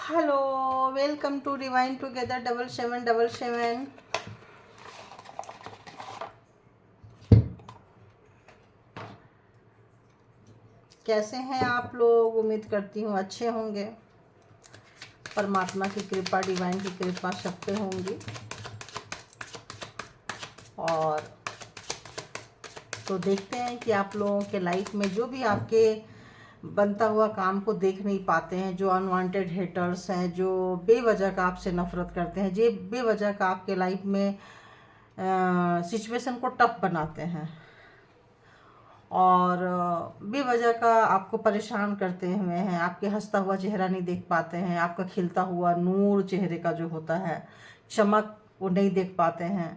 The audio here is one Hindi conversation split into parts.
Hello, welcome to divine together 7777। कैसे हैं आप लोग? उम्मीद करती हूँ अच्छे होंगे। परमात्मा की कृपा, डिवाइन की कृपा सब पे होंगी। और तो देखते हैं कि आप लोगों के लाइफ में जो भी आपके बनता हुआ काम को देख नहीं पाते हैं, जो अनवांटेड हेटर्स हैं, जो बेवजह का आपसे नफरत करते हैं, जो बेवजह का आपके लाइफ में सिचुएशन को टफ बनाते हैं और बेवजह का आपको परेशान करते हुए हैं, आपके हंसता हुआ चेहरा नहीं देख पाते हैं, आपका खिलता हुआ नूर चेहरे का जो होता है, चमक, वो नहीं देख पाते हैं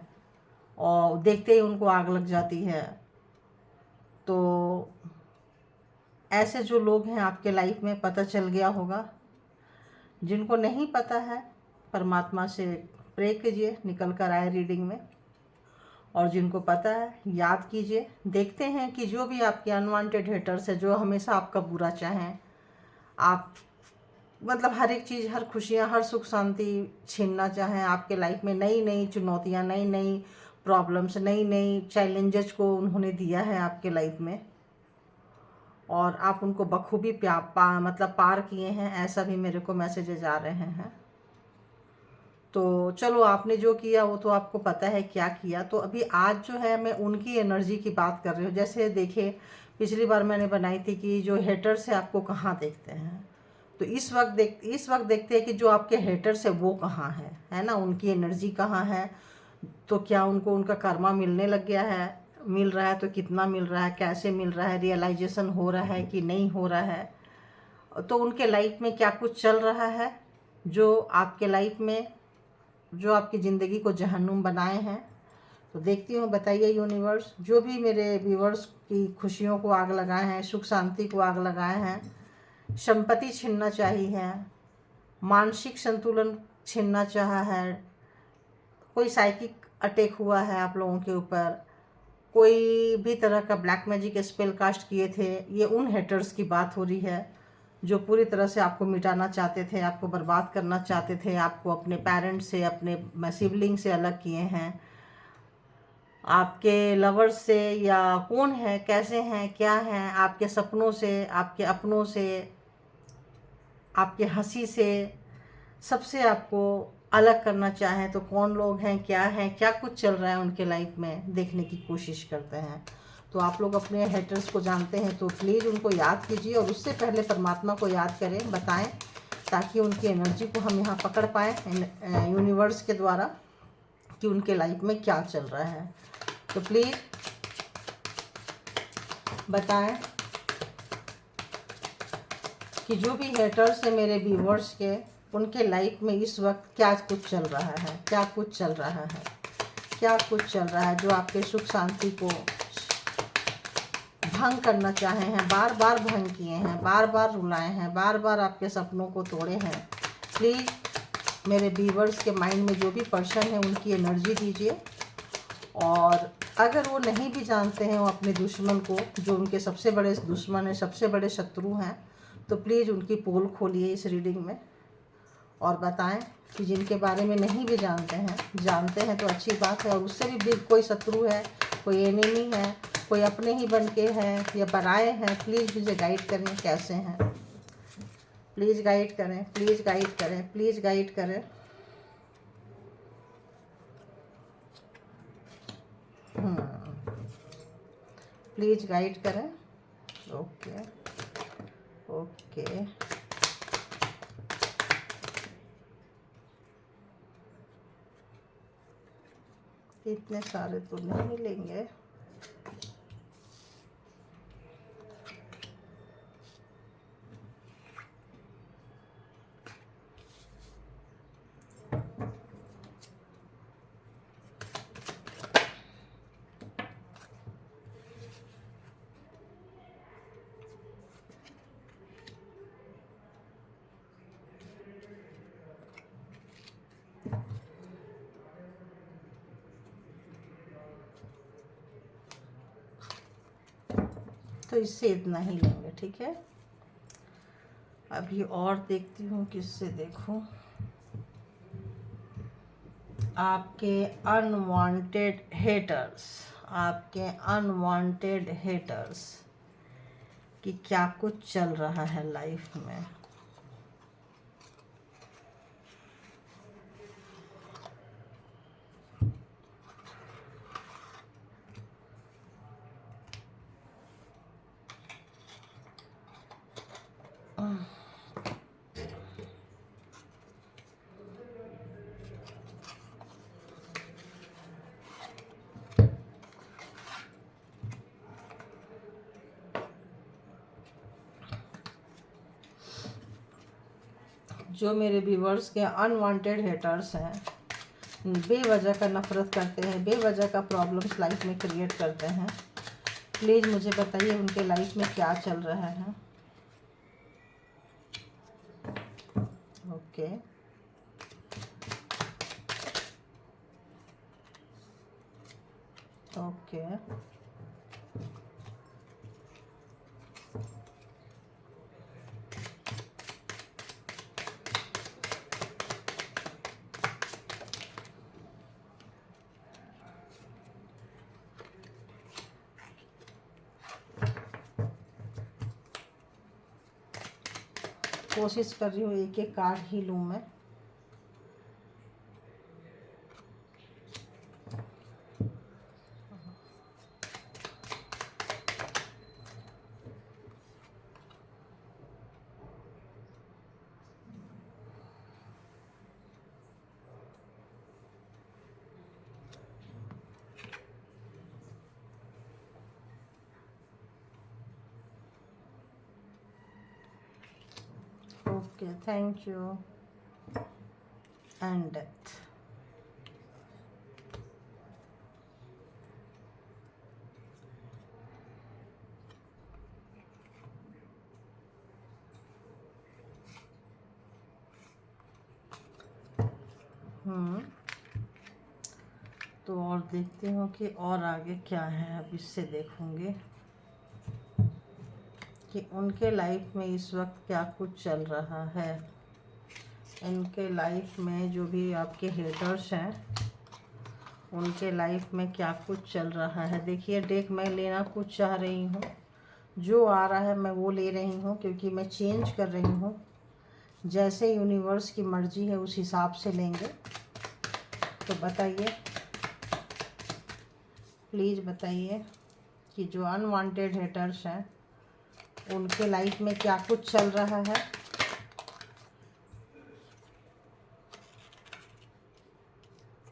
और देखते ही उनको आग लग जाती है। तो ऐसे जो लोग हैं आपके लाइफ में, पता चल गया होगा। जिनको नहीं पता है, परमात्मा से प्रे कीजिए, निकल कर आए रीडिंग में। और जिनको पता है, याद कीजिए। देखते हैं कि जो भी आपके अनवांटेड हेटर्स है, जो हमेशा आपका बुरा चाहें, आप मतलब हर एक चीज़, हर खुशियाँ, हर सुख शांति छीनना चाहें आपके लाइफ में, नई नई चुनौतियाँ, नई नई प्रॉब्लम्स, नई नई चैलेंजेस को उन्होंने दिया है आपके लाइफ में और आप उनको बखूबी मतलब पार किए हैं। ऐसा भी मेरे को मैसेजेज आ रहे हैं। तो चलो, आपने जो किया वो तो आपको पता है क्या किया। तो अभी आज जो है, मैं उनकी एनर्जी की बात कर रही हूँ। जैसे देखिए, पिछली बार मैंने बनाई थी कि जो हेटर्स है आपको कहाँ देखते हैं, तो इस वक्त देखते हैं कि जो आपके हेटर्स है वो कहाँ है ना, उनकी एनर्जी कहाँ है। तो क्या उनको उनका कर्मा मिलने लग गया है? मिल रहा है तो कितना मिल रहा है, कैसे मिल रहा है, रियलाइजेशन हो रहा है कि नहीं हो रहा है? तो उनके लाइफ में क्या कुछ चल रहा है जो आपके लाइफ में, जो आपकी ज़िंदगी को जहन्नुम बनाए हैं? तो देखती हूँ, बताइए यूनिवर्स। जो भी मेरे व्यूवर्स की खुशियों को आग लगाए हैं, सुख शांति को आग लगाए हैं, संपत्ति छीनना चाहिए है, मानसिक संतुलन छीनना चाहा है, कोई साइकिक अटैक हुआ है आप लोगों के ऊपर, कोई भी तरह का ब्लैक मैजिक स्पेल कास्ट किए थे, ये उन हेटर्स की बात हो रही है जो पूरी तरह से आपको मिटाना चाहते थे, आपको बर्बाद करना चाहते थे, आपको अपने पेरेंट्स से, अपने सिबलिंग से अलग किए हैं, आपके लवर्स से, या कौन है, कैसे हैं, क्या हैं, आपके सपनों से, आपके अपनों से, आपके हंसी से, सबसे आपको अलग करना चाहें तो कौन लोग हैं, क्या कुछ चल रहा है उनके लाइफ में, देखने की कोशिश करते हैं। तो आप लोग अपने हेटर्स को जानते हैं तो प्लीज़ उनको याद कीजिए और उससे पहले परमात्मा को याद करें, बताएं, ताकि उनकी एनर्जी को हम यहाँ पकड़ पाएँ यूनिवर्स के द्वारा कि उनके लाइफ में क्या चल रहा है। तो प्लीज़ बताएं कि जो भी हेटर्स है मेरे व्यूवर्स के, उनके लाइफ में इस वक्त क्या कुछ चल रहा है, क्या कुछ चल रहा है, क्या कुछ चल रहा है जो आपके सुख शांति को भंग करना चाहे हैं, बार बार भंग किए हैं, बार बार रुलाए हैं, बार बार आपके सपनों को तोड़े हैं। प्लीज़ मेरे व्यूवर्स के माइंड में जो भी पर्सन है उनकी एनर्जी दीजिए। और अगर वो नहीं भी जानते हैं वो अपने दुश्मन को, जो उनके सबसे बड़े दुश्मन है, सबसे बड़े शत्रु हैं, तो प्लीज़ उनकी पोल खोलिए इस रीडिंग में और बताएं कि जिनके बारे में नहीं भी जानते हैं तो अच्छी बात है, और उससे भी कोई शत्रु है, कोई एनिमी है, कोई अपने ही बन के हैं या बनाए हैं, प्लीज़ मुझे गाइड करें कैसे हैं। प्लीज़ गाइड करें, प्लीज़ गाइड करें, प्लीज़ गाइड करें। प्लीज़ गाइड करें। ओके ओके, इतने सारे तो नहीं मिलेंगे। तो इससे इतना ही लेंगे, ठीक है। अभी और देखती हूँ किससे देखूँ। आपके अनवांटेड हेटर्स, आपके अनवांटेड हेटर्स कि क्या कुछ चल रहा है लाइफ में। जो मेरे व्यूवर्स के अनवांटेड हेटर्स हैं, बेवजह का नफ़रत करते हैं, बेवजह का प्रॉब्लम्स लाइफ में क्रिएट करते हैं, प्लीज़ मुझे बताइए उनके लाइफ में क्या चल रहा है। ओके, ओके, कोशिश कर रही हूँ एक एक कार्ड ही लूँ मैं। Okay, thank you. And death. तो और देखती हूँ कि और आगे क्या है। अब इससे देखूँगी कि उनके लाइफ में इस वक्त क्या कुछ चल रहा है। इनके लाइफ में जो भी आपके हेटर्स हैं, उनके लाइफ में क्या कुछ चल रहा है। देखिए, डेक मैं लेना कुछ चाह रही हूँ, जो आ रहा है मैं वो ले रही हूँ, क्योंकि मैं चेंज कर रही हूँ। जैसे यूनिवर्स की मर्जी है उस हिसाब से लेंगे। तो बताइए, प्लीज़ बताइए कि जो अनवांटेड हेटर्स हैं उनके लाइफ में क्या कुछ चल रहा है।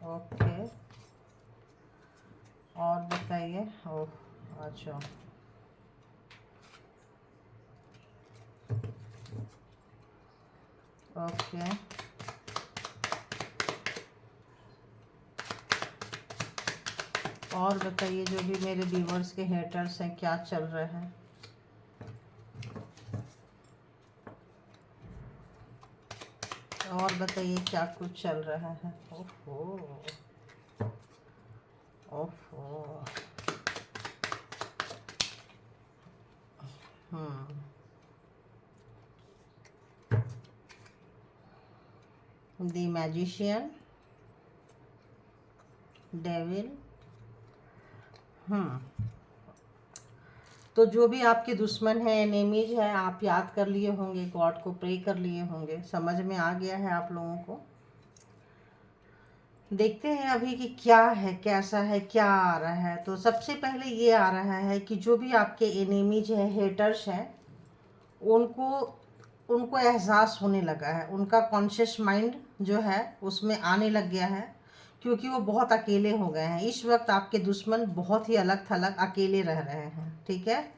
ओके, और बताइए। ओह, अच्छा, ओके, और बताइए जो भी मेरे व्यूवर्स के हेटर्स हैं क्या चल रहा है। और बताइए क्या कुछ चल रहा है। ओहो, ओहो, द मैजिशियन, डेविल। तो जो भी आपके दुश्मन है, एनिमीज है, आप याद कर लिए होंगे, गॉड को प्रे कर लिए होंगे, समझ में आ गया है आप लोगों को। देखते हैं अभी कि क्या है, कैसा है, क्या आ रहा है। तो सबसे पहले ये आ रहा है कि जो भी आपके एनिमीज हैं, हेटर्स हैं, उनको उनको एहसास होने लगा है। उनका कॉन्शियस माइंड जो है उसमें आने लग गया है, क्योंकि वो बहुत अकेले हो गए हैं। इस वक्त आपके दुश्मन बहुत ही अलग थलग अकेले रह रहे हैं, ठीक है।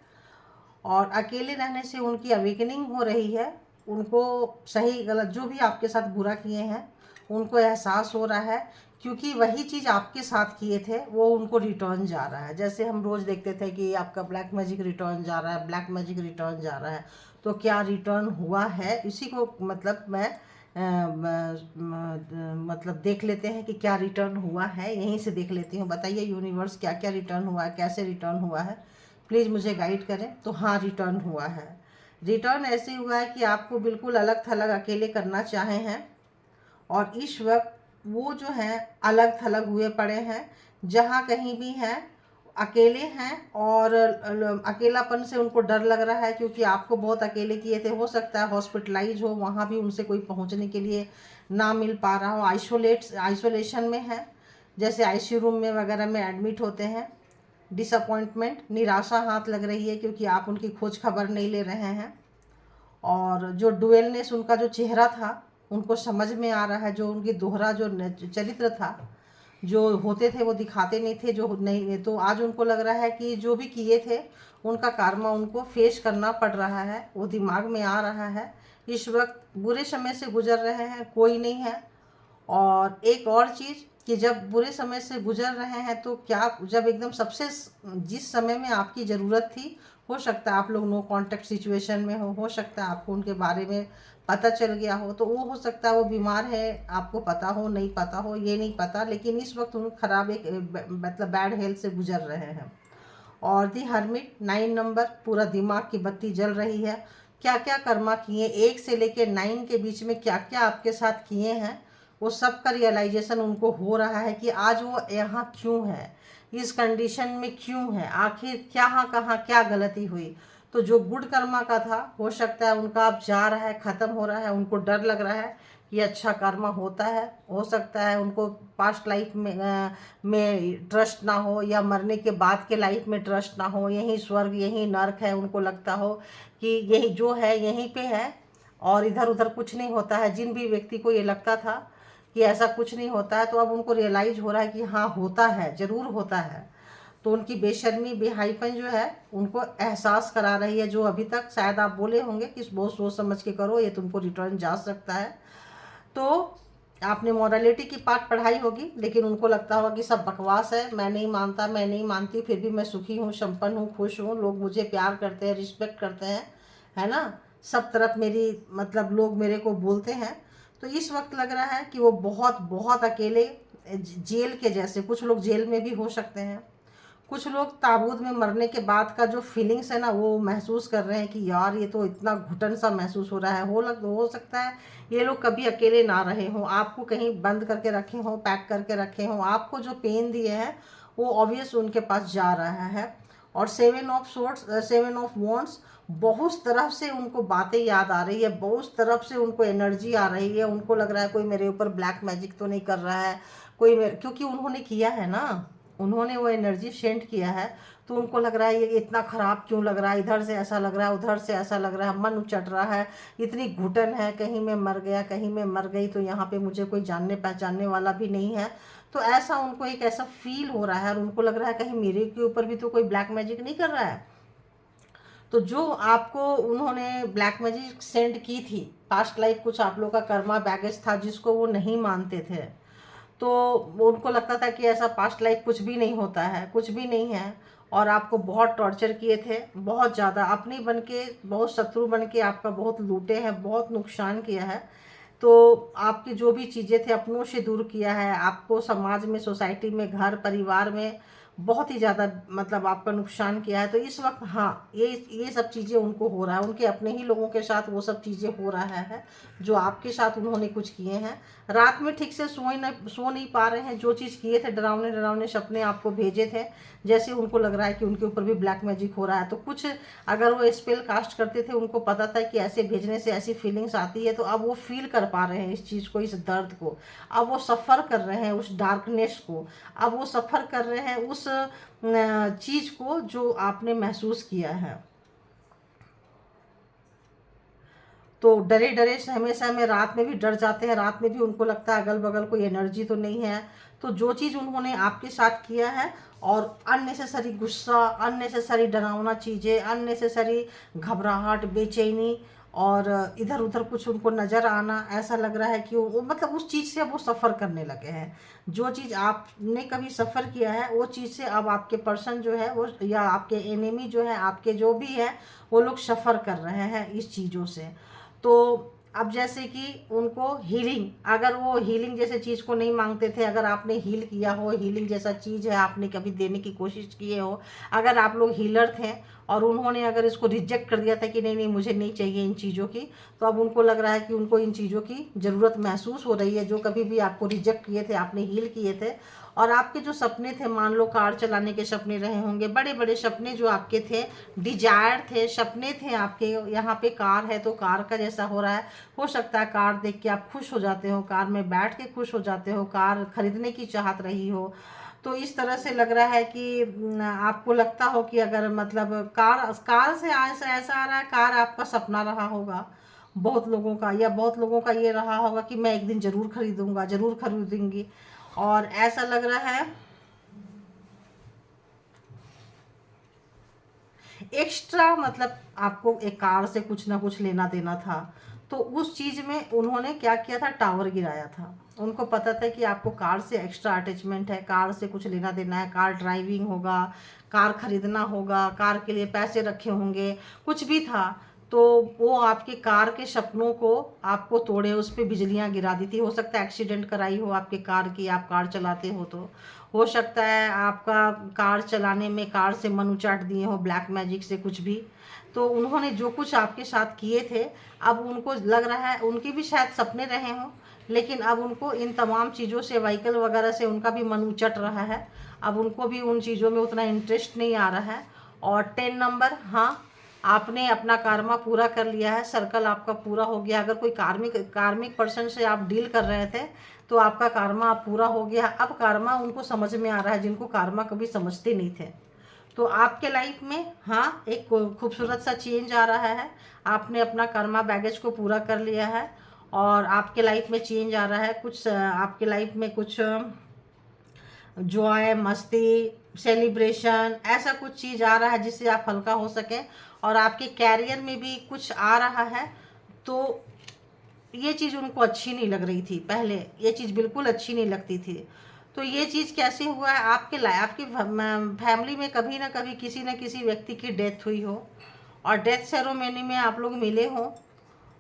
और अकेले रहने से उनकी अवेकनिंग हो रही है। उनको सही गलत जो भी आपके साथ बुरा किए हैं उनको एहसास हो रहा है, क्योंकि वही चीज़ आपके साथ किए थे वो उनको रिटर्न जा रहा है। जैसे हम रोज़ देखते थे कि आपका ब्लैक मैजिक रिटर्न जा रहा है, ब्लैक मैजिक रिटर्न जा रहा है। तो क्या रिटर्न हुआ है, इसी को मतलब मैं मतलब देख लेते हैं कि क्या रिटर्न हुआ है। यहीं से देख लेती हूँ। बताइए यूनिवर्स, क्या क्या रिटर्न हुआ है, कैसे रिटर्न हुआ है, प्लीज़ मुझे गाइड करें। तो हाँ, रिटर्न हुआ है। रिटर्न ऐसे हुआ है कि आपको बिल्कुल अलग थलग अकेले करना चाहे हैं, और इस वक्त वो जो है अलग थलग हुए पड़े हैं। जहाँ कहीं भी हैं अकेले हैं, और अकेलापन से उनको डर लग रहा है, क्योंकि आपको बहुत अकेले किए थे। हो सकता है हॉस्पिटलाइज हो, वहाँ भी उनसे कोई पहुँचने के लिए ना मिल पा रहा हो, आइसोलेशन में है, जैसे आईसीयू रूम में वगैरह में एडमिट होते हैं। डिसअपॉइंटमेंट, निराशा हाथ लग रही है, क्योंकि आप उनकी खोज खबर नहीं ले रहे हैं। और जो डुअलनेस उनका जो चेहरा था उनको समझ में आ रहा है, जो उनकी दोहरा जो चरित्र था, जो होते थे वो दिखाते नहीं थे, जो नहीं, तो आज उनको लग रहा है कि जो भी किए थे उनका कार्मा उनको फेस करना पड़ रहा है, वो दिमाग में आ रहा है। इस वक्त बुरे समय से गुजर रहे हैं, कोई नहीं है। और एक और चीज़ कि जब बुरे समय से गुजर रहे हैं तो क्या, जब एकदम सबसे जिस समय में आपकी ज़रूरत थी, हो सकता है आप लोग नो कांटेक्ट सिचुएशन में हो सकता है आपको उनके बारे में पता चल गया हो, तो वो हो सकता है वो बीमार है, आपको पता हो नहीं पता हो ये नहीं पता, लेकिन इस वक्त उन खराब एक मतलब बैड हेल्थ से गुजर रहे हैं। और दी हर्मिट 9 नंबर, पूरा दिमाग की बत्ती जल रही है। क्या क्या कर्मा किए, 1 से लेकर 9 के बीच में क्या क्या आपके साथ किए हैं, वो सब का रियलाइजेशन उनको हो रहा है कि आज वो यहाँ क्यों है, इस कंडीशन में क्यों है, आखिर क्या कहाँ क्या गलती हुई। तो जो गुड कर्मा का था, हो सकता है उनका अब जा रहा है, ख़त्म हो रहा है, उनको डर लग रहा है कि अच्छा कर्मा होता है। हो सकता है उनको पास्ट लाइफ में ट्रस्ट ना हो, या मरने के बाद के लाइफ में ट्रस्ट ना हो, यही स्वर्ग यही नर्क है, उनको लगता हो कि यही जो है यहीं पे है और इधर उधर कुछ नहीं होता है। जिन भी व्यक्ति को ये लगता था कि ऐसा कुछ नहीं होता है, तो अब उनको रियलाइज हो रहा है कि हाँ होता है, ज़रूर होता है। तो उनकी बेशर्मी बेहाईपन जो है उनको एहसास करा रही है, जो अभी तक शायद आप बोले होंगे कि बहुत सोच समझ के करो, ये तुमको रिटर्न जा सकता है। तो आपने मॉरलिटी की पाठ पढ़ाई होगी, लेकिन उनको लगता होगा कि सब बकवास है, मैं नहीं मानता, मैं नहीं मानती, फिर भी मैं सुखी हूँ, संपन्न हूँ, खुश हूँ, लोग मुझे प्यार करते हैं, रिस्पेक्ट करते हैं, है ना, सब तरफ मेरी मतलब लोग मेरे को बोलते हैं। तो इस वक्त लग रहा है कि वो बहुत बहुत अकेले, जेल के जैसे, कुछ लोग जेल में भी हो सकते हैं, कुछ लोग ताबूत में मरने के बाद का जो फीलिंग्स है ना, वो महसूस कर रहे हैं कि यार ये तो इतना घुटन सा महसूस हो रहा है। हो सकता है ये लोग कभी अकेले ना रहे हों, आपको कहीं बंद करके रखे हों, पैक करके रखे हों, आपको जो पेन दिए हैं वो ऑब्वियस उनके पास जा रहा है। और 7 ऑफ वॉन्ड्स, बहुत तरफ से उनको बातें याद आ रही है, बहुत तरफ से उनको एनर्जी आ रही है, उनको लग रहा है कोई मेरे ऊपर ब्लैक मैजिक तो नहीं कर रहा है, क्योंकि उन्होंने किया है ना, उन्होंने वो एनर्जी सेंड किया है, तो उनको लग रहा है ये इतना ख़राब क्यों लग रहा है, इधर से ऐसा लग रहा है, उधर से ऐसा लग रहा है, मन उचट रहा है, इतनी घुटन है, कहीं मैं मर गया, कहीं मैं मर गई, तो यहाँ पे मुझे कोई जानने पहचानने वाला भी नहीं है। तो ऐसा उनको एक ऐसा फील हो रहा है, और उनको लग रहा है कहीं मेरे के ऊपर भी तो कोई ब्लैक मैजिक नहीं कर रहा है। तो जो आपको उन्होंने ब्लैक मैजिक सेंड की थी, पास्ट लाइफ कुछ आप लोग का कर्मा बैगेज था जिसको वो नहीं मानते थे, तो उनको लगता था कि ऐसा पास्ट लाइफ कुछ भी नहीं होता है, कुछ भी नहीं है, और आपको बहुत टॉर्चर किए थे, बहुत ज़्यादा अपनी बन के, बहुत शत्रु बन के आपका बहुत लूटे हैं, बहुत नुकसान किया है। तो आपकी जो भी चीज़ें थे अपनों से दूर किया है, आपको समाज में, सोसाइटी में, घर परिवार में बहुत ही ज़्यादा मतलब आपका नुकसान किया है। तो इस वक्त हाँ ये सब चीज़ें उनको हो रहा है, उनके अपने ही लोगों के साथ वो सब चीज़ें हो रहा है जो आपके साथ उन्होंने कुछ किए हैं। रात में ठीक से सो नहीं पा रहे हैं, जो चीज़ किए थे, डरावने डरावने सपने आपको भेजे थे, जैसे उनको लग रहा है कि उनके ऊपर भी ब्लैक मैजिक हो रहा है। तो कुछ अगर वो स्पेल कास्ट करते थे, उनको पता था कि ऐसे भेजने से ऐसी फीलिंग्स आती है, तो अब वो फील कर पा रहे हैं इस चीज़ को, इस दर्द को, अब वो सफ़र कर रहे हैं उस डार्कनेस को, अब वो सफ़र कर रहे हैं उस चीज़ को जो आपने महसूस किया है। तो डरे डरे हमेशा में रात में भी डर जाते हैं, रात में भी उनको लगता है अगल बगल कोई एनर्जी तो नहीं है। तो जो चीज़ उन्होंने आपके साथ किया है, और अननेसेसरी गुस्सा, अननेसेसरी डरावना चीज़ें, अननेसेसरी घबराहट, बेचैनी, और इधर उधर कुछ उनको नज़र आना, ऐसा लग रहा है कि वो मतलब उस चीज़ से अब वो सफ़र करने लगे हैं। जो चीज़ आपने कभी सफ़र किया है वो चीज़ से अब आपके पर्सन जो है वो, या आपके एनिमी जो है, आपके जो भी है, वो लोग सफ़र कर रहे हैं इस चीज़ों से। तो अब जैसे कि उनको हीलिंग, अगर वो हीलिंग जैसे चीज़ को नहीं मांगते थे, अगर आपने हील किया हो, हीलिंग जैसा चीज़ है आपने कभी देने की कोशिश किए हो, अगर आप लोग हीलर थे और उन्होंने अगर इसको रिजेक्ट कर दिया था कि नहीं नहीं मुझे नहीं चाहिए इन चीज़ों की, तो अब उनको लग रहा है कि उनको इन चीज़ों की ज़रूरत महसूस हो रही है, जो कभी भी आपको रिजेक्ट किए थे, आपने हील किए थे। और आपके जो सपने थे, मान लो कार चलाने के सपने रहे होंगे, बड़े बड़े सपने जो आपके थे, डिजायर थे, सपने थे आपके, यहाँ पे कार है तो कार का जैसा हो रहा है। हो सकता है कार देख के आप खुश हो जाते हो, कार में बैठ के खुश हो जाते हो, कार खरीदने की चाहत रही हो। तो इस तरह से लग रहा है कि आपको लगता हो कि अगर मतलब कार कार से ऐसा ऐसा आ रहा है, कार आपका सपना रहा होगा बहुत लोगों का, या बहुत लोगों का ये रहा होगा कि मैं एक दिन ज़रूर खरीदूंगा, ज़रूर खरीदूंगी। और ऐसा लग रहा है एक्स्ट्रा, मतलब आपको एक कार से कुछ ना कुछ लेना देना था, तो उस चीज़ में उन्होंने क्या किया था, टावर गिराया था। उनको पता था कि आपको कार से एक्स्ट्रा अटैचमेंट है, कार से कुछ लेना देना है, कार ड्राइविंग होगा, कार खरीदना होगा, कार के लिए पैसे रखे होंगे, कुछ भी था। तो वो आपके कार के सपनों को आपको तोड़े, उस पर बिजलियाँ गिरा दी थी। हो सकता है एक्सीडेंट कराई हो आपके कार की, आप कार चलाते हो तो हो सकता है आपका कार चलाने में कार से मन उचाट दिए हो, ब्लैक मैजिक से कुछ भी। तो उन्होंने जो कुछ आपके साथ किए थे, अब उनको लग रहा है, उनके भी शायद सपने रहे हों, लेकिन अब उनको इन तमाम चीज़ों से, व्हीकल वगैरह से उनका भी मन उचट रहा है। अब उनको भी उन चीज़ों में उतना इंटरेस्ट नहीं आ रहा है। और 10 नंबर, हाँ, आपने अपना कार्मा पूरा कर लिया है, सर्कल आपका पूरा हो गया। अगर कोई कार्मिक कार्मिक पर्सन से आप डील कर रहे थे तो आपका कार्मा अब पूरा हो गया। अब कार्मा उनको समझ में आ रहा है, जिनको कार्मा कभी समझते नहीं थे। तो आपके लाइफ में हाँ एक खूबसूरत सा चेंज आ रहा है। आपने अपना कर्मा बैगेज को पूरा कर लिया है और आपके लाइफ में चेंज आ रहा है। कुछ आपके लाइफ में कुछ जॉय, मस्ती, सेलिब्रेशन, ऐसा कुछ चीज़ आ रहा है जिससे आप हल्का हो सकें। और आपके कैरियर में भी कुछ आ रहा है। तो ये चीज़ उनको अच्छी नहीं लग रही थी, पहले ये चीज़ बिल्कुल अच्छी नहीं लगती थी। तो ये चीज़ कैसे हुआ है, आपकी फैमिली में कभी ना कभी किसी न किसी व्यक्ति की डेथ हुई हो और डेथ सेरेमनी में आप लोग मिले हो।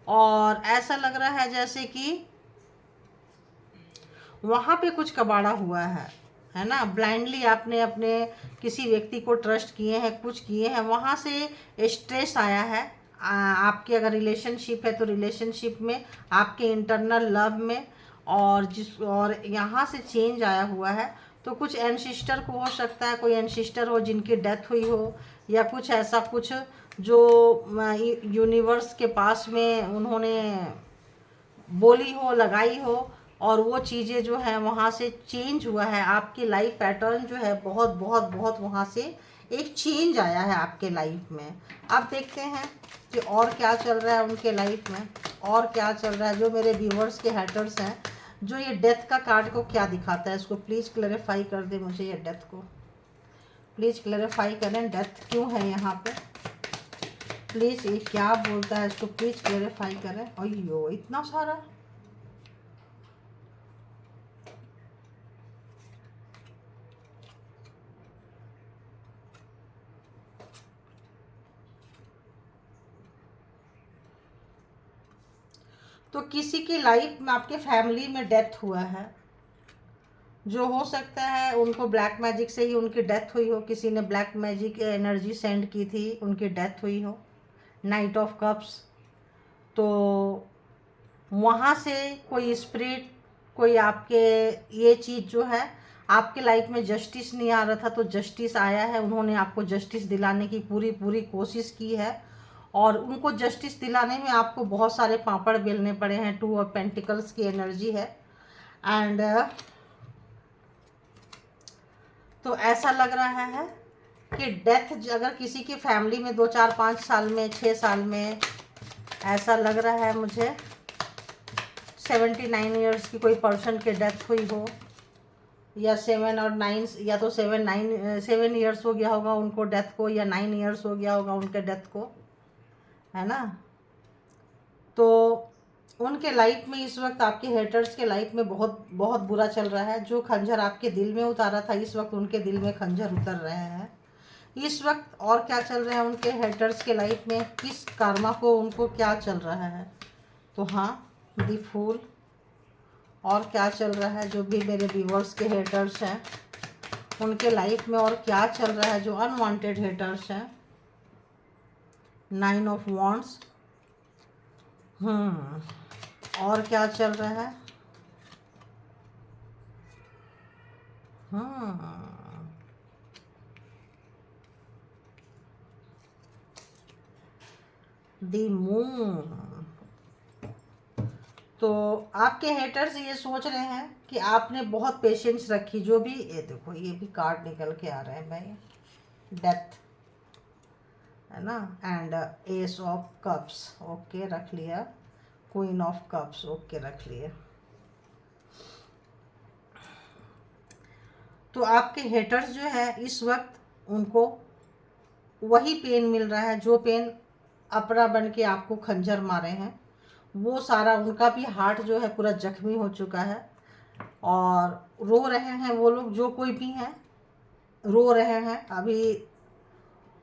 और ऐसा लग रहा है जैसे कि वहाँ पे कुछ कबाड़ा हुआ है ना। ब्लाइंडली आपने अपने किसी व्यक्ति को ट्रस्ट किए हैं, कुछ किए हैं, वहाँ से स्ट्रेस आया है। आपके अगर रिलेशनशिप है तो रिलेशनशिप में, आपके इंटरनल लव में, और यहाँ से चेंज आया हुआ है। तो कुछ एनसिस्टर को हो सकता है, कोई एनसिस्टर हो जिनकी डेथ हुई हो, या कुछ ऐसा कुछ जो यूनिवर्स के पास में उन्होंने बोली हो, लगाई हो, और वो चीज़ें जो है वहाँ से चेंज हुआ है। आपकी लाइफ पैटर्न जो है बहुत बहुत बहुत वहाँ से एक चेंज आया है आपके लाइफ में। अब देखते हैं कि और क्या चल रहा है उनके लाइफ में, और क्या चल रहा है। जो मेरे व्यूवर्स के हेटर्स हैं, जो ये डेथ का कार्ड को क्या दिखाता है, इसको प्लीज़ क्लैरिफाई कर दे मुझे। ये डेथ को प्लीज़ क्लैरिफाई करें, डेथ क्यों है यहाँ पे, प्लीज़ ये क्या बोलता है, इसको प्लीज़ क्लैरिफाई करें। अयो इतना सारा, तो किसी की लाइफ में, आपके फैमिली में डेथ हुआ है, जो हो सकता है उनको ब्लैक मैजिक से ही उनकी डेथ हुई हो। किसी ने ब्लैक मैजिक एनर्जी सेंड की थी, उनकी डेथ हुई हो। नाइट ऑफ कप्स, तो वहाँ से कोई स्पिरिट, कोई आपके, ये चीज़ जो है आपके लाइफ में जस्टिस नहीं आ रहा था, तो जस्टिस आया है। उन्होंने आपको जस्टिस दिलाने की पूरी पूरी कोशिश की है, और उनको जस्टिस दिलाने में आपको बहुत सारे पापड़ बेलने पड़े हैं। 2 ऑफ पेंटिकल्स की एनर्जी है। एंड तो ऐसा लग रहा है कि डेथ अगर किसी की फैमिली में 2, 4, 5 साल में, 6 साल में, ऐसा लग रहा है मुझे 79 ईयर्स की कोई पर्सन की डेथ हुई हो, या 7 और 9, या तो 7 ईयर्स हो गया होगा उनको डेथ को, या 9 ईयर्स हो गया होगा उनके डेथ को, है ना। तो उनके लाइफ में इस वक्त, आपके हेटर्स के लाइफ में बहुत बहुत बुरा चल रहा है। जो खंजर आपके दिल में उतारा था, इस वक्त उनके दिल में खंजर उतर रहे हैं इस वक्त। और क्या चल रहा है उनके हेटर्स के लाइफ में, किस कर्मा को उनको क्या चल रहा है, तो हाँ, दी फूल। और क्या चल रहा है जो भी मेरे व्यूअर्स के हेटर्स हैं उनके लाइफ में, और क्या चल रहा है जो अनवांटेड हेटर्स हैं। 9 ऑफ वॉन्ड्स। और क्या चल रहा है। दी मून। तो आपके हेटर्स ये सोच रहे हैं कि आपने बहुत पेशेंस रखी, जो भी, ये देखो ये भी कार्ड निकल के आ रहे हैं भाई, डेथ है ना, and S of cups, okay रख लिया, क्वीन ऑफ कप्स, ओके रख लिया। तो आपके हेटर्स जो है इस वक्त उनको वही पेन मिल रहा है जो पेन अपना बन के आपको खंजर मारे हैं, वो सारा उनका भी हार्ट जो है पूरा जख्मी हो चुका है, और रो रहे हैं वो लोग, जो कोई भी हैं रो रहे हैं अभी,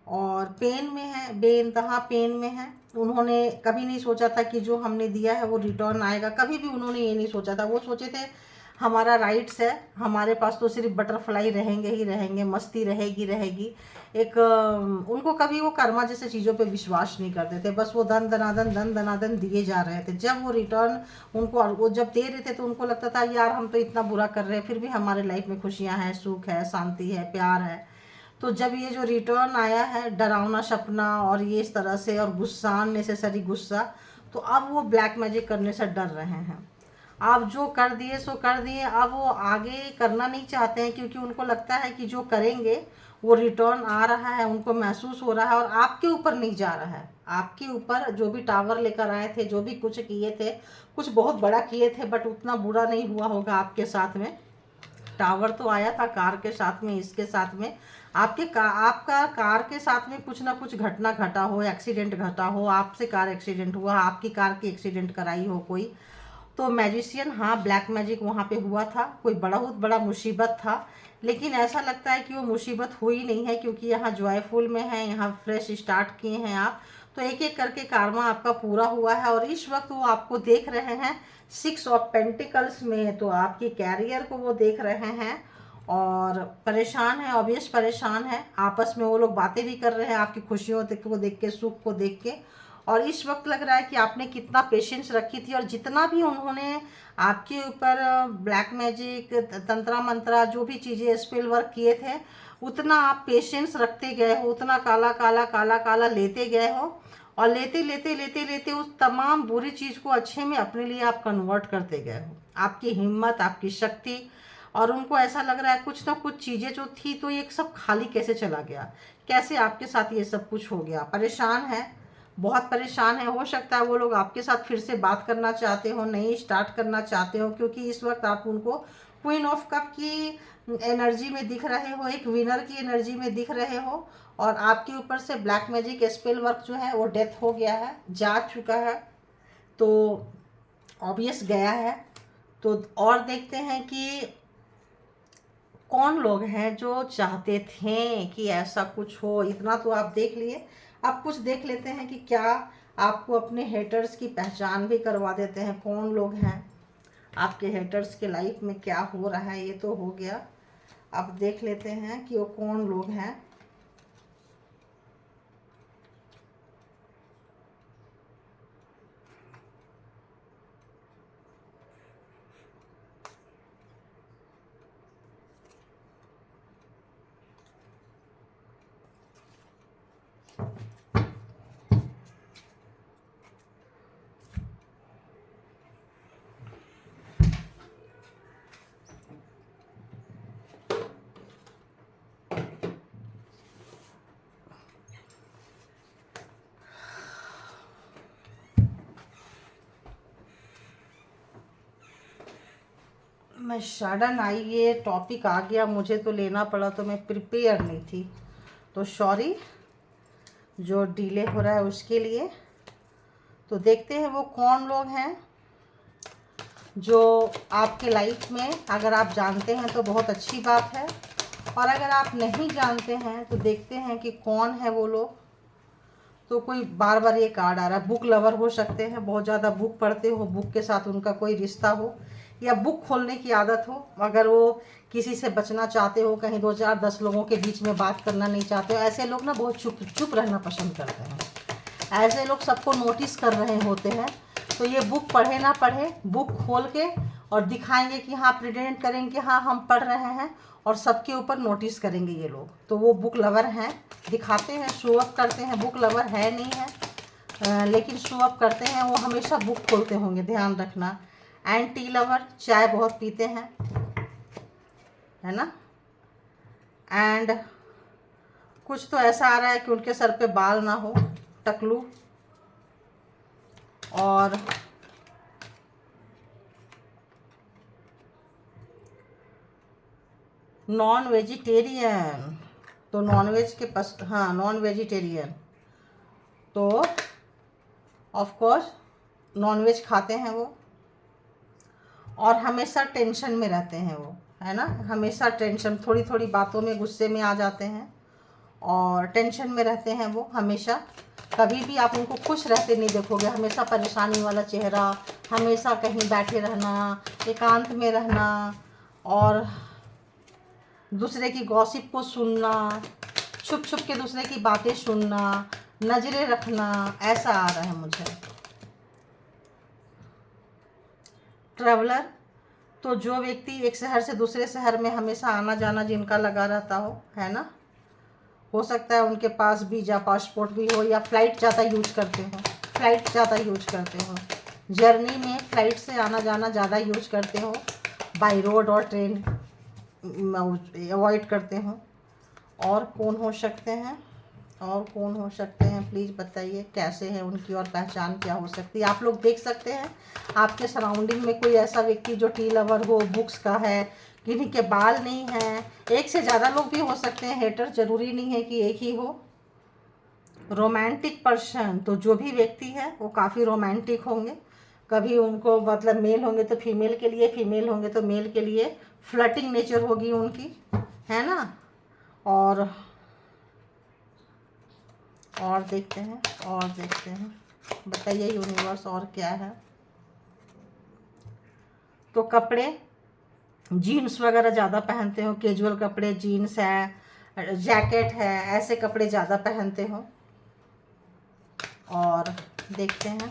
और पेन में है, बेइंतहा पेन में है। उन्होंने कभी नहीं सोचा था कि जो हमने दिया है वो रिटर्न आएगा, कभी भी उन्होंने ये नहीं सोचा था। वो सोचे थे हमारा राइट्स है, हमारे पास तो सिर्फ बटरफ्लाई रहेंगे ही रहेंगे, मस्ती रहेगी रहेगी। एक उनको कभी वो कर्मा जैसे चीज़ों पे विश्वास नहीं करते थे, बस वो धन दनादन दिए जा रहे थे। जब वो रिटर्न उनको वो जब दे रहे थे तो उनको लगता था यार हम तो इतना बुरा कर रहे हैं, फिर भी हमारे लाइफ में खुशियाँ हैं, सुख है, शांति है, प्यार है। तो जब ये जो रिटर्न आया है, डरावना सपना और ये इस तरह से, और गुस्सा, अननेसेसरी गुस्सा, तो अब वो ब्लैक मैजिक करने से डर रहे हैं। आप जो कर दिए सो कर दिए, अब वो आगे करना नहीं चाहते हैं, क्योंकि उनको लगता है कि जो करेंगे वो रिटर्न आ रहा है, उनको महसूस हो रहा है, और आपके ऊपर नहीं जा रहा है। आपके ऊपर जो भी टावर लेकर आए थे, जो भी कुछ किए थे, कुछ बहुत बड़ा किए थे, बट उतना बुरा नहीं हुआ होगा आपके साथ में। टावर तो आया था कार के साथ में, इसके साथ में आपका कार के साथ में कुछ ना कुछ घटना घटा हो, एक्सीडेंट घटा हो, आपसे कार एक्सीडेंट हुआ, आपकी कार की एक्सीडेंट कराई हो कोई, तो मैजिशियन, हाँ ब्लैक मैजिक वहाँ पे हुआ था, कोई बहुत बड़ा मुसीबत था। लेकिन ऐसा लगता है कि वो मुसीबत हुई नहीं है, क्योंकि यहाँ जॉयफुल में है, यहाँ फ्रेश स्टार्ट किए हैं आप, तो एक एक करके कार्मा आपका पूरा हुआ है। और इस वक्त वो आपको देख रहे हैं 6 ऑफ पेंटिकल्स में, तो आपके कैरियर को वो देख रहे हैं और परेशान है, ऑब्वियस परेशान है। आपस में वो लोग बातें भी कर रहे हैं आपकी खुशियों को देख के, सुख को देख के। और इस वक्त लग रहा है कि आपने कितना पेशेंस रखी थी, और जितना भी उन्होंने आपके ऊपर ब्लैक मैजिक, तंत्रा मंत्रा, जो भी चीज़ें स्पेल वर्क किए थे, उतना आप पेशेंस रखते गए हो, उतना काला काला काला काला लेते गए हो, और लेते लेते लेते लेते उस तमाम बुरी चीज़ को अच्छे में अपने लिए आप कन्वर्ट करते गए हो। आपकी हिम्मत, आपकी शक्ति, और उनको ऐसा लग रहा है कुछ ना कुछ चीज़ें जो थी, तो ये सब खाली कैसे चला गया, कैसे आपके साथ ये सब कुछ हो गया। परेशान है, बहुत परेशान है। हो सकता है वो लोग आपके साथ फिर से बात करना चाहते हो, नई स्टार्ट करना चाहते हो, क्योंकि इस वक्त आप उनको क्वीन ऑफ कप की एनर्जी में दिख रहे हो, एक विनर की एनर्जी में दिख रहे हो, और आपके ऊपर से ब्लैक मैजिक स्पेल वर्क जो है वो डेथ हो गया है, जा चुका है, तो ऑब्वियस गया है। तो और देखते हैं कि कौन लोग हैं जो चाहते थे कि ऐसा कुछ हो। इतना तो आप देख लिए, अब कुछ देख लेते हैं कि क्या आपको अपने हेटर्स की पहचान भी करवा देते हैं। कौन लोग हैं आपके हेटर्स के लाइफ में, क्या हो रहा है, ये तो हो गया। अब देख लेते हैं कि वो कौन लोग हैं। मैं सडन आई, ये टॉपिक आ गया, मुझे तो लेना पड़ा, तो मैं प्रिपेयर नहीं थी, तो सॉरी जो डिले हो रहा है उसके लिए। तो देखते हैं वो कौन लोग हैं जो आपके लाइफ में, अगर आप जानते हैं तो बहुत अच्छी बात है, और अगर आप नहीं जानते हैं तो देखते हैं कि कौन है वो लोग। तो कोई बार बार ये कार्ड आ रहा है। बुक लवर हो सकते हैं, बहुत ज़्यादा बुक पढ़ते हो, बुक के साथ उनका कोई रिश्ता हो, या बुक खोलने की आदत हो। अगर वो किसी से बचना चाहते हो, कहीं 2 4 10 लोगों के बीच में बात करना नहीं चाहते हो, ऐसे लोग ना बहुत चुप चुप रहना पसंद करते हैं। ऐसे लोग सबको नोटिस कर रहे होते हैं। तो ये बुक पढ़े ना पढ़े, बुक खोल के और दिखाएंगे कि हाँ, प्रिटेंड करेंगे कि हाँ हम पढ़ रहे हैं, और सबके ऊपर नोटिस करेंगे ये लोग। तो वो बुक लवर हैं, दिखाते हैं, शो अप करते हैं। बुक लवर है नहीं है, लेकिन शो अप करते हैं। वो हमेशा बुक खोलते होंगे, ध्यान रखना। एंड टी लवर, चाय बहुत पीते हैं, है ना। एंड कुछ तो ऐसा आ रहा है कि उनके सर पे बाल ना हो, टकलू। और नॉन वेजिटेरियन, तो नॉन वेज के पास, हाँ नॉन वेजिटेरियन, तो ऑफ कोर्स नॉन वेज खाते हैं वो। और हमेशा टेंशन में रहते हैं वो, है ना। हमेशा टेंशन, थोड़ी थोड़ी बातों में गुस्से में आ जाते हैं और टेंशन में रहते हैं वो हमेशा। कभी भी आप उनको खुश रहते नहीं देखोगे, हमेशा परेशानी वाला चेहरा, हमेशा कहीं बैठे रहना, एकांत में रहना, और दूसरे की गॉसिप को सुनना, छुप छुप के दूसरे की बातें सुनना, नजरें रखना, ऐसा आ रहा है मुझे। ट्रैवलर, तो जो व्यक्ति एक शहर से दूसरे शहर में हमेशा आना जाना जिनका लगा रहता हो, है ना। हो सकता है उनके पास वीज़ा पासपोर्ट भी हो, या फ़्लाइट ज़्यादा यूज करते हो, फ़्लाइट ज़्यादा यूज करते हो, जर्नी में फ़्लाइट से आना जाना ज़्यादा यूज करते हो, बाई रोड और ट्रेन अवॉइड करते हो। और कौन हो सकते हैं, और कौन हो सकते हैं, प्लीज़ बताइए कैसे है उनकी, और पहचान क्या हो सकती है। आप लोग देख सकते हैं आपके सराउंडिंग में कोई ऐसा व्यक्ति जो टी लवर हो, बुक्स का है, किन्हीं के बाल नहीं हैं। एक से ज़्यादा लोग भी हो सकते हैं हेटर, ज़रूरी नहीं है कि एक ही हो। रोमांटिक पर्सन, तो जो भी व्यक्ति है वो काफ़ी रोमांटिक होंगे। कभी उनको मतलब मेल होंगे तो फीमेल के लिए, फीमेल होंगे तो मेल के लिए, फ्लर्टिंग नेचर होगी उनकी, है ना। और देखते हैं, और देखते हैं, बताइए यूनिवर्स और क्या है। तो कपड़े जीन्स वगैरह ज़्यादा पहनते हो, कैजुअल कपड़े, जीन्स है, जैकेट है, ऐसे कपड़े ज़्यादा पहनते हो। और देखते हैं,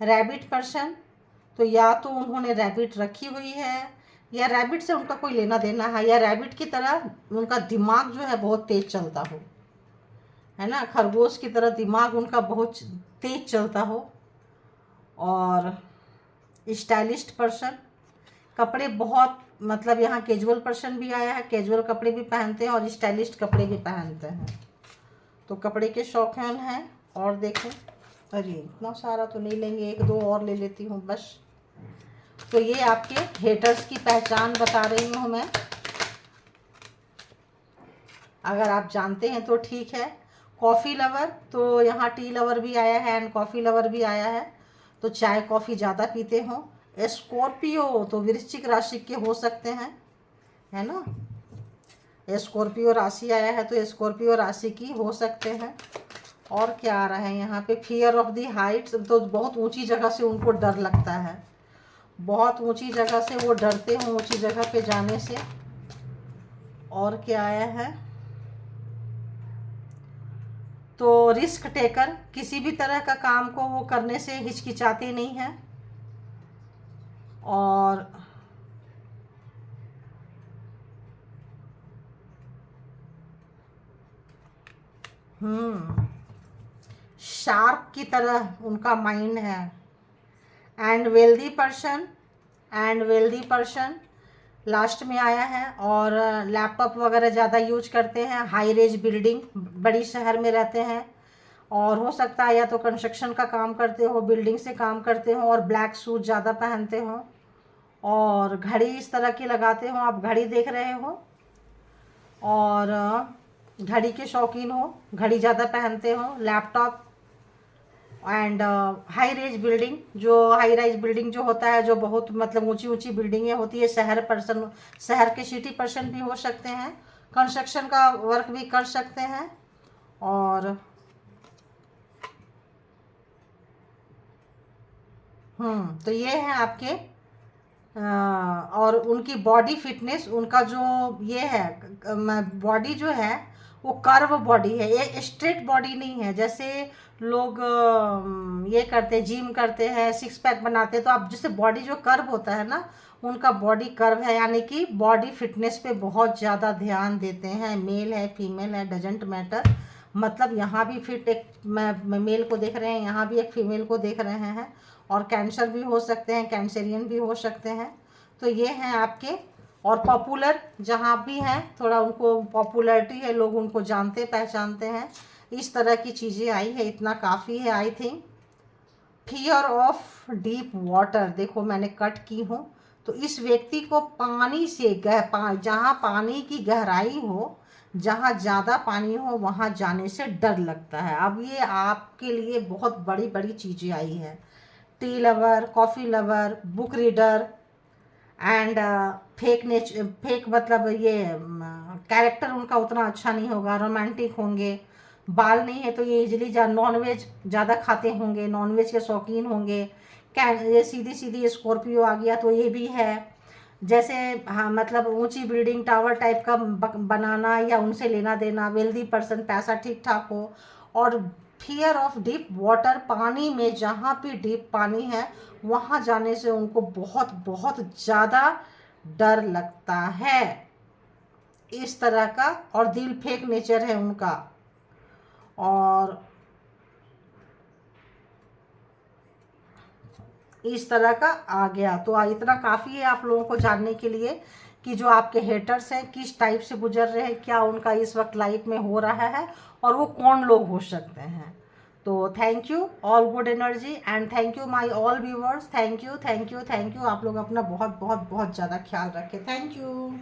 रैबिट पर्सन, तो या तो उन्होंने रैबिट रखी हुई है, या रैबिट से उनका कोई लेना देना है, या रैबिट की तरह उनका दिमाग जो है बहुत तेज चलता हो, है ना। खरगोश की तरह दिमाग उनका बहुत तेज चलता हो। और स्टाइलिस्ट पर्सन, कपड़े बहुत, मतलब यहाँ कैजुअल पर्सन भी आया है, कैजुअल कपड़े भी पहनते हैं और स्टाइलिस्ट कपड़े भी पहनते हैं, तो कपड़े के शौकीन हैं। और देखें, अरे इतना सारा तो नहीं लेंगे, 1 2 और ले लेती हूँ बस। तो ये आपके हेटर्स की पहचान बता रही हूँ मैं, अगर आप जानते हैं तो ठीक है। कॉफ़ी लवर, तो यहाँ टी लवर भी आया है एंड कॉफ़ी लवर भी आया है, तो चाय कॉफ़ी ज़्यादा पीते हो। स्कॉर्पियो, तो वृश्चिक राशि के हो सकते हैं, है ना। स्कॉर्पियो राशि आया है, तो स्कॉर्पियो राशि की हो सकते हैं। और क्या आ रहा है यहाँ पे, फियर ऑफ दी हाइट्स, तो बहुत ऊंची जगह से उनको डर लगता है, बहुत ऊंची जगह से वो डरते हैं, ऊंची जगह पे जाने से। और क्या आया है, तो रिस्क टेकर, किसी भी तरह का काम को वो करने से हिचकिचाते नहीं हैं। और शार्क की तरह उनका माइंड है। And wealthy person, and wealthy person last में आया है। और लैपटॉप वगैरह ज़्यादा यूज करते हैं, हाई रेज बिल्डिंग, बड़ी शहर में रहते हैं, और हो सकता है या तो कंस्ट्रक्शन का काम करते हो, बिल्डिंग से काम करते हो, और ब्लैक सूट ज़्यादा पहनते हो, और घड़ी इस तरह की लगाते हो, आप घड़ी देख रहे हो, और घड़ी के शौकीन हो, घड़ी ज़्यादा पहनते हो, laptop and high rise building, जो हाई राइज बिल्डिंग जो होता है, जो बहुत मतलब ऊंची ऊंची बिल्डिंगें होती है, शहर के सिटी पर्सन भी हो सकते हैं, कंस्ट्रक्शन का वर्क भी कर सकते हैं। और तो ये है आपके और उनकी बॉडी फिटनेस, उनका जो ये है बॉडी जो है वो कर्व बॉडी है, ये स्ट्रेट बॉडी नहीं है। जैसे लोग ये करते हैं, जिम करते हैं, सिक्स पैक बनाते हैं, तो आप जैसे बॉडी जो कर्व होता है ना, उनका बॉडी कर्व है, यानी कि बॉडी फिटनेस पे बहुत ज़्यादा ध्यान देते हैं। मेल है फीमेल है डजेंट मैटर, मतलब यहाँ भी फिट एक मेल को देख रहे हैं, यहाँ भी एक फीमेल को देख रहे हैं। और कैंसर भी हो सकते हैं, कैंसरियन भी हो सकते हैं। तो ये हैं आपके। और पॉपुलर जहाँ भी हैं, थोड़ा उनको पॉपुलैरिटी है, लोग उनको जानते पहचानते हैं। इस तरह की चीज़ें आई है, इतना काफ़ी है I think. Fear of deep water, देखो मैंने कट की हूँ, तो इस व्यक्ति को पानी से जहाँ पानी की गहराई हो, जहाँ ज़्यादा पानी हो, वहाँ जाने से डर लगता है। अब ये आपके लिए बहुत बड़ी बड़ी चीज़ें आई है। Tea lover, coffee lover, book reader and fake मतलब ये कैरेक्टर उनका उतना अच्छा नहीं होगा, रोमांटिक होंगे। बाल नहीं है तो ये इजली नॉनवेज ज़्यादा खाते होंगे, नॉनवेज के शौकीन होंगे। ये सीधी सीधी स्कॉर्पियो आ गया तो ये भी है। जैसे हाँ, मतलब ऊंची बिल्डिंग टावर टाइप का बनाना या उनसे लेना देना, वेल्दी पर्सन, पैसा ठीक ठाक हो। और फियर ऑफ डीप वाटर, पानी में जहाँ भी डीप पानी है वहाँ जाने से उनको बहुत बहुत ज़्यादा डर लगता है, इस तरह का। और दिल फेक नेचर है उनका। और इस तरह का आ गया। तो इतना काफ़ी है आप लोगों को जानने के लिए कि जो आपके हेटर्स हैं किस टाइप से गुजर रहे हैं, क्या उनका इस वक्त लाइफ में हो रहा है, और वो कौन लोग हो सकते हैं। तो thank you, all good energy, and thank you my all viewers. Thank you thank you thank you. आप लोग अपना बहुत बहुत बहुत ज़्यादा ख्याल रखें। Thank you.